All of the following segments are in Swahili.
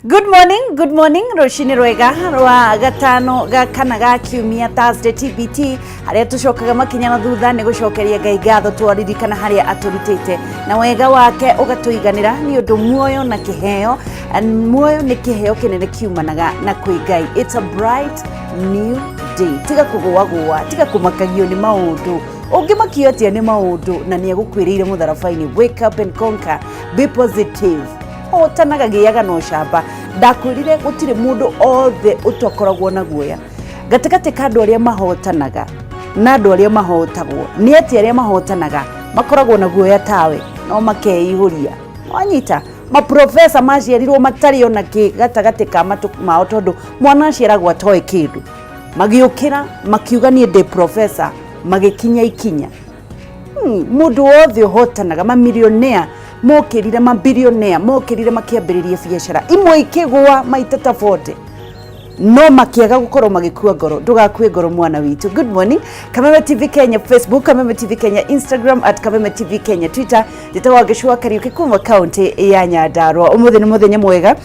Good morning, Roshini Rwega, rwa gatano gakana ga kiumia Thursday TBT, haria tucokaga makinyana thutha ni gucokeria Ngai ngatho twaririkana haria aturutite na wega wake ugatuiganira ni undu muoyo na kiheo, muoyo ni kiheo kinene kiumanaga na kwi Ngai. It's a bright new day. Tiga kugwa tiga kumakagio ni maundu ungimakio atia ni maundu na ni egukwirire mutharabaini. Wake up and conquer, be positive. Otanaga giyaga no shamba ndakwirire gutire mundu othe utokoragwo na guoya gatakate kandu aria mahotanaga na andu aria mahotagwo ni ati aria mahotanaga makoragwo na guoya tawe no makeihuria wanyita ma professor maciarirwo matari ona ki gatagate ka matuku mao tondu mwana acieragwo atoe kindu magiukira makiuga ni de professor magikinya ikinya mundu wothe uhotanaga mamilionea mokirire mabilionea mokirire makiambiririe biashara imwe ikigwa maita tofauti no makiaga gukorwo magikua ngoro ndugakue ngoro mwana witu. Good morning Kameme TV Kenya Facebook, Kameme TV Kenya Instagram @Kameme TV Kenya Twitter. Nditawa Geshua Kariuki kuma county ya Nyandarua. Umuthi ni muthenya mwega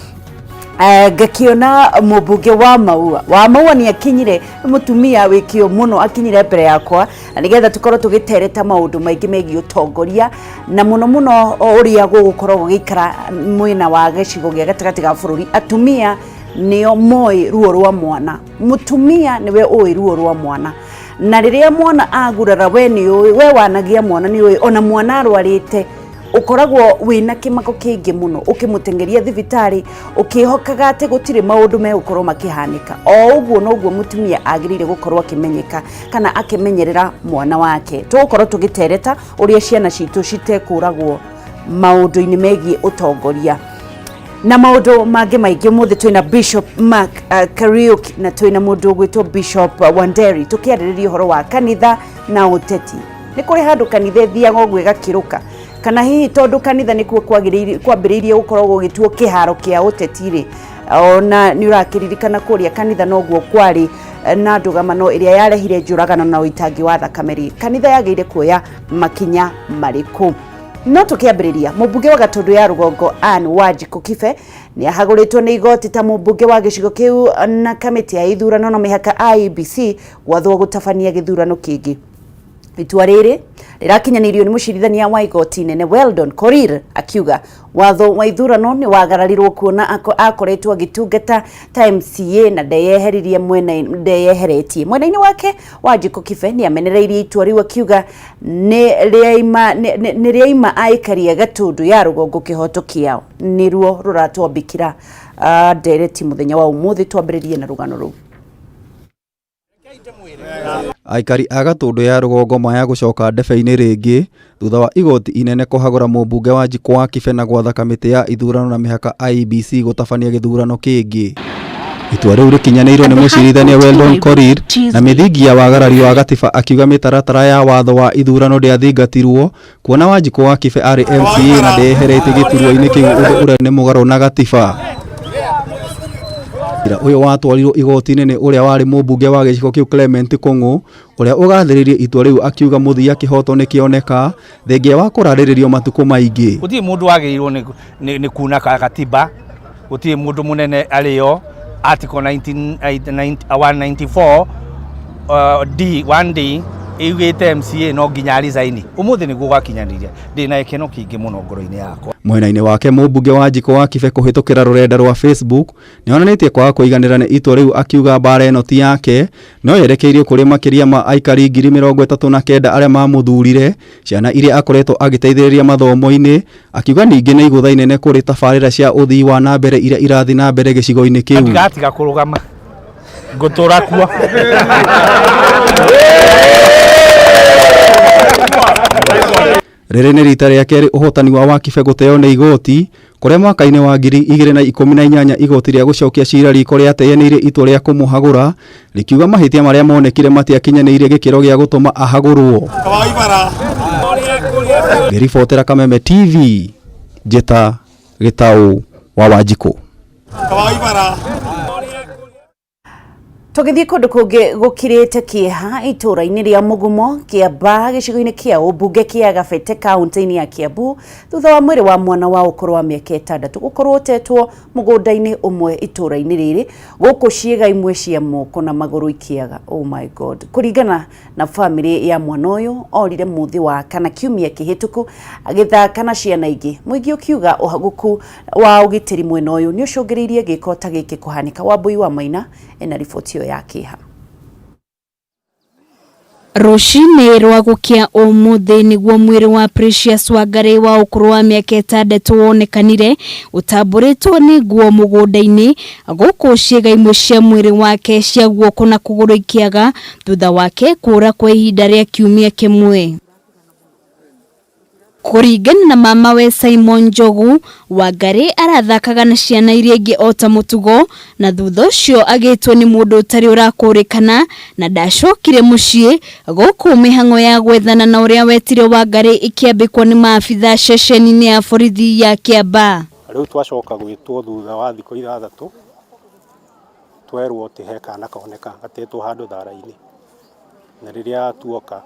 gakiona mubunge wa maua ni akinyire mutumia wikio muno akinyire mbere yakwa na nigetha tukorwo tugitereta maundu maingi megi utongoria na muno uria gukorwo gukara mwina wa gicigo gia gatagati ga bururi. Atumia nio moi ruo rwa mwana, mutumia niwe oi ruo rwa mwana, na riria mwana agurara we ni oi we wanagia mwana ni oi ona mwana arwarite ukoragwo wina kimako kingi muno ukimutengeria thibitari ukihokaga ate gutire maundu me gukorwo makihanika o uguo no guo mutumia agirire gukorwo akimenyeka kana akimenyerera mwana wake. Tugukorwo tugitereta uria ciana citu citekuragwo maundu-ini megie utongoria na maundu mangi maingi. Muthi twina Bishop Mark Kariuki na twina mundu gwitwo Bishop Wangeci tukiaririria horo wa kanitha na uteti. Ni kuri handu kanitha thiaga gwe gakiruka kana hihi tondu kanitha ni kuo kwambiriirie gukorwo gituo kiharo kia utetire ona ni urakiririkana kuria kanitha noguo kwari na ndugamano iria yarehire njuragano na uitangi wa thakameri. Kanitha yageire kuoya makinya mariku no tukiambiriria mubunge wa Gatundu ya Rugongo Anne Wanjiku Kibe ni ahaguritwo ni igoti ta mubunge wa gicigo kiu na kamiti ya ithurano na mihaka IEBC gwathwo gutabania githurano kingi. Itua riri rirakinyanirio ni mucirithania wa igoti nene Weldon Korir akiuga watho wa ithurano ni wagararirwo kuona akoretwo agitungata ta MCA na ndeyeheririe mwena-ini wake. Wanjiku Kibe ni amenereirie itua riu akiuga ni riaima aikaria Gatundu ya Rugongo kihoto kiao niruo ruratwambikira ndereti muthenya wa umuthi. Twambiririe na rugano ru. Aikari a Gatundu ya Rugongo maya gucoka ndebe-ini ringi thutha wa igoti inene kuhagura mubunge wa Wanjiku Kibe na gwatha kamiti ya ithurano na mihaka IEBC gutabania githurano kingi. Itua riu rikinyaneirio ni mucirithania Weldon Korir na mithingi ya wagarari wa gatiba akiuga mitaratara ya watho wa ithurano ndiathingatirwo kuona Wanjiku Kibe ari MCA na ndeherete giturwa-ini kiu uria ni mugaro na gatiba. Uyo watwarirwo igoti-ini ni uria wari mubunge wa gicigo kiu Clement Kongo uria ugathiririe itua riu akiuga muthia kihoto ni kioneka thengia wa kurariririo matuku maingi. Guti mundu wagirirwo ni kuna katiba, guti mundu munene alio article 194 D1D igite MCA no nginya resign. Umuthi ni gwakinyaniria ndina ekeno kingi muno ngoro-ini yakwa. Mwena-ini wake mubunge wa Wanjiku Kibe kuhitukira rurenda rwa Facebook ni onanitie kwaga kuiganira ni itua riu akiuga bara eno ti yake no yerekeirio kuri makiria ma aikari 39 aria mamuthurire ciana iria akoretwo agiteithiriria mathomo-ini akiuga ningi ni igutha inene kuri tabarira cia uthii wa na mbere iria irathi na mbere gicigo-ini kiu. Ngatiga kurugama ngutura kuo riri ni rita ria keri uhotani wa Kibe guteo ni igoti kuria mwaka-ini wa 2018 igoti ria gucokia cira riko ria teyaneirie itua ria kumuhagura rikiuga mahitia maria monekire matiakinyaneirie gikiro gia gutuma ahagurwo. Ngiribotera Kameme TV Jeta Gitau wa Wanjiku. Tugithie kundu kungi gukirite kieha itura-ini ria Mugumo Kiamba gicigo-ini kia ubunge kia Gabete kaunti-ini ya Kiambu thutha wa mwiri wa mwana wa ukuru wa miaka 6 gukorwo utetwo mugunda-ini umwe itura-ini riri guku ciega imwe cia moko na maguru ikiaga. Oh my god, kuringana na family ya mwana uyu orire muthi wa kana kiumia kihituku agithaka na ciana ingi muingi ukiuga uhaguku wa ugitiri mwena uyu ni ucungiriirie giko ta giki kuhanika. Wambui wa Maina ena riboti ya kiha. Rushini rwa gukia umuthi niguo mwiri wa Precious Wangari wa ukuru wa miaka 6 wonekanire utamburitwo ni guo mugunda-ini guku ciega imwe cia mwiri wake cia guoko na kuguru ikiaga thutha wake kura kwa ihinda ria kiumia kimwe. Kuringana na mama we Simon Njogu, Wangari arathakaga na ciana iria ingi ota mutugo na thutha ucio agitwo ni mundu utari urakurikana na ndacokire mucii guku mihango ya gwethana na uria wetire Wangari ikiambikwo ni maabitha ceceni-ini ya borithi ya Kiamba. Riu twacoka gwitwo thutha wa thikũ 6 twerwo ti he kana kaoneka gatetwo handu thara-ini na riria tuoka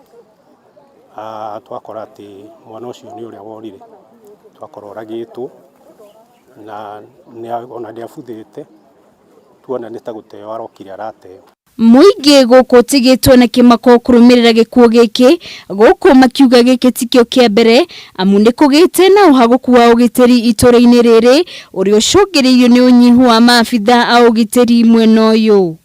twakora ati mwana ucio ni uria worire twakora oragitwo na ona ndiabuthite tuona ni ta guteo arokire arateo. Muingi guku tigitwo na kimako kurumirira gikuo giki guku makiuga giki tikio kia mbere amu ni kugite na uhaguku wa ugitiri itura-ini riri uria ucungiriirio ni unyihu wa maabitha a ugitiri mwena uyu.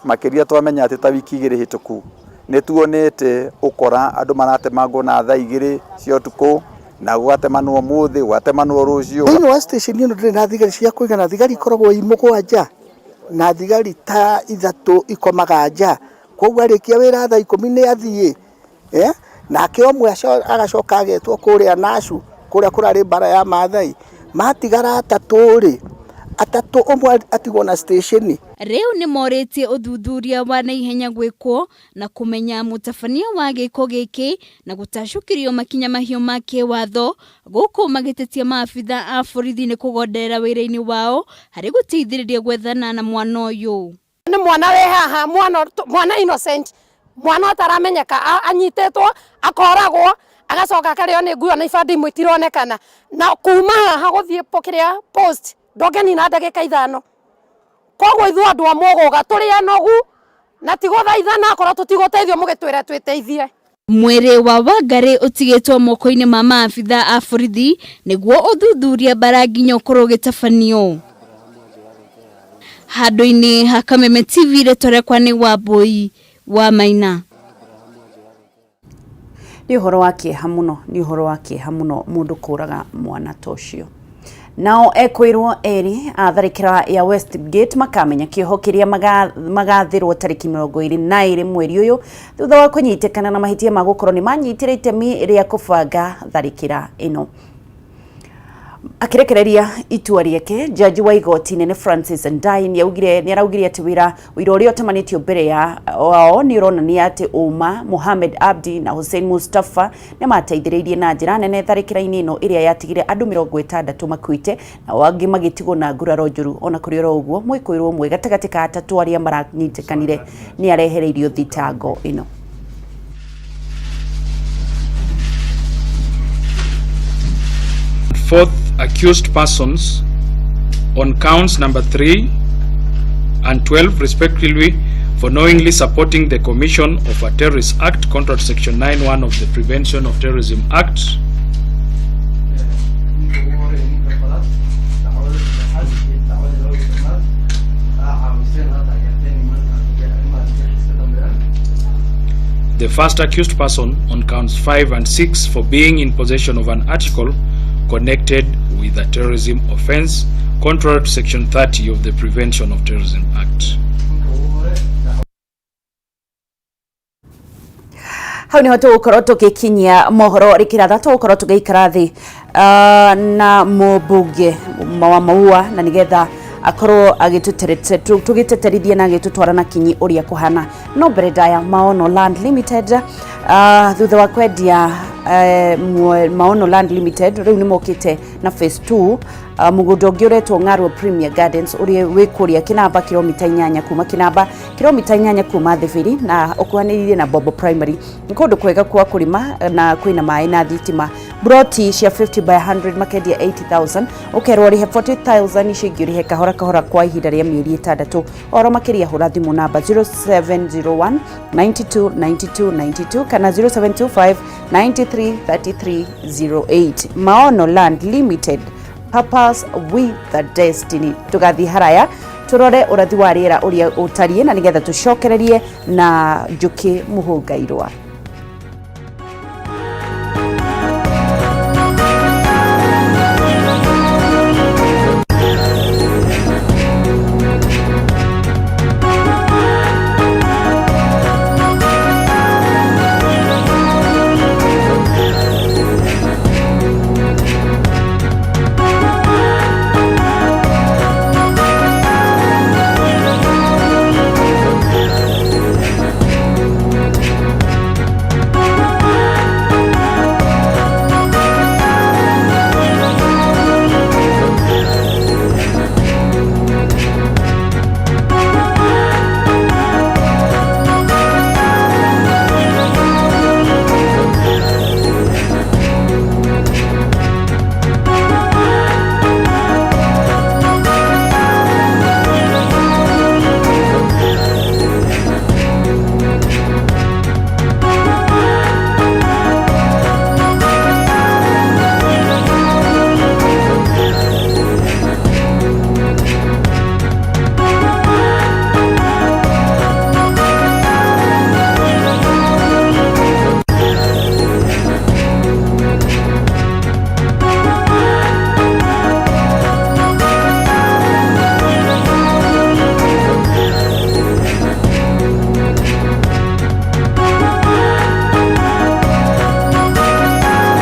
Makiria twamenya ati ta wiki 2 hituku ni tuonete ukora andu maratemangwo na thaa 2 cia utuku na gwatemanwo muthi gwatemanwo rucio. Thĩinĩ wa station ĩno ndĩrĩ na thigari cia kũigana. Thigari ikoragwo imũgwanja na thigari ta 3 ikomaga nja, koguo arĩkia wĩra thaa 10 nĩ athiĩ nake ũmwe agacoka agetwo kũrĩa Nacu kũrĩa kũrarĩ mbara ya Maathai matigara 3 atatu umwe atigwo na station. Riu ni moritie uthuthuria wa naihenya gwikwo na kumenya mutabania wa giko giki na gutacukirio makinya mahio make watho guku magitetia maabitha a borithi ni kugonderera wira-ini wao hari gutithiriria gwethana na mwana uyu. Ni mwana we haha, mwana innocent, mwana ataramenyeka anyitetwo akoragwo agacoka kareo ni nguo na ibandi imwe itironekana na kuma haha guthie pokiria post ndogeni na ndagika 5 koguo ithu andu amogoga turi anogu na tigo thaa 5 akora tutigoteithio mugitwira twiteithie. Mwiri wa Wangari utigitwo moko-ini ma maabitha a borithi niguo uthuthuria baranginyo ukorwo gitabanio. Handu-ini ha Kameme TV retorekwa ni Wambui wa Maina. Ni uhoro wa kieha muno mundu kuraga mwana tocio. Nao ekwirwo eri atharikira ya Westgate makamenya kioho kiria magathirwo tariki 22 mweri uyu thutha wa kunyitikana na mahitia ma gukorwo ni manyitire itemi ria kubanga tharikira ino. Akirekereria itua riake jaji wa igoti nene Francis Ndai ni araugire ati wira uria utamanitio mbere ya wao ni uronania ati Uma Mohamed Abdi na Hussein Mustafa ni mateithiriirie na njira nene tharikira-ini ino iria yatigire andu 60 makuite na wangi magitigwo na nguraro njuru. Ona kuri oro uguo mwikoirwo mwe gatagati ka atatu aria maranyitikanire ni arehereirio thitango ino. Fourth accused persons on counts number 3 and 12 respectively for knowingly supporting the commission of a terrorist act contrary to section 9(1) of the Prevention of Terrorism Act. The first accused person on counts 5 and 6 for being in possession of an article connected with a terrorism offence contrary to section 30 of the Prevention of Terrorism Act. Hau ni hotu ukorwo tugikinyia mohoro Rikiratha tukorwo tugiikara thi na mubunge wa Maua na nigetha akorwo agituterete tugiteterithia na agitutwara na kinyi uria kuhana no mbere ndaya Maono Land Limited thutha wa kwendia Maono Land Limited riu ni mokite na phase 2 mugundo ungi uretwo Ng'arwo Premier Gardens uri wikuria Kinamba kilomita 8 kuma Kinamba kilomita 8 kuma Thibiri na ukuhaniririe na Bobo Primary nkundu kwega kwa kurima na kwina mai na thitima broti cia 50 by 100 makendia 80,000 ukerwo rihe 40,000 icingirihe kahora kahora kwa ihinda ria mieri 6 oro makiria hura thimu namba 0701 92 92 92 kana 0725 93 33 08 Maono Land Limited, purpose with the destiny. Tugathi haraya turore urathi wa riera uria utarie na nigetha tucokererie na Njuki Muhungairwa.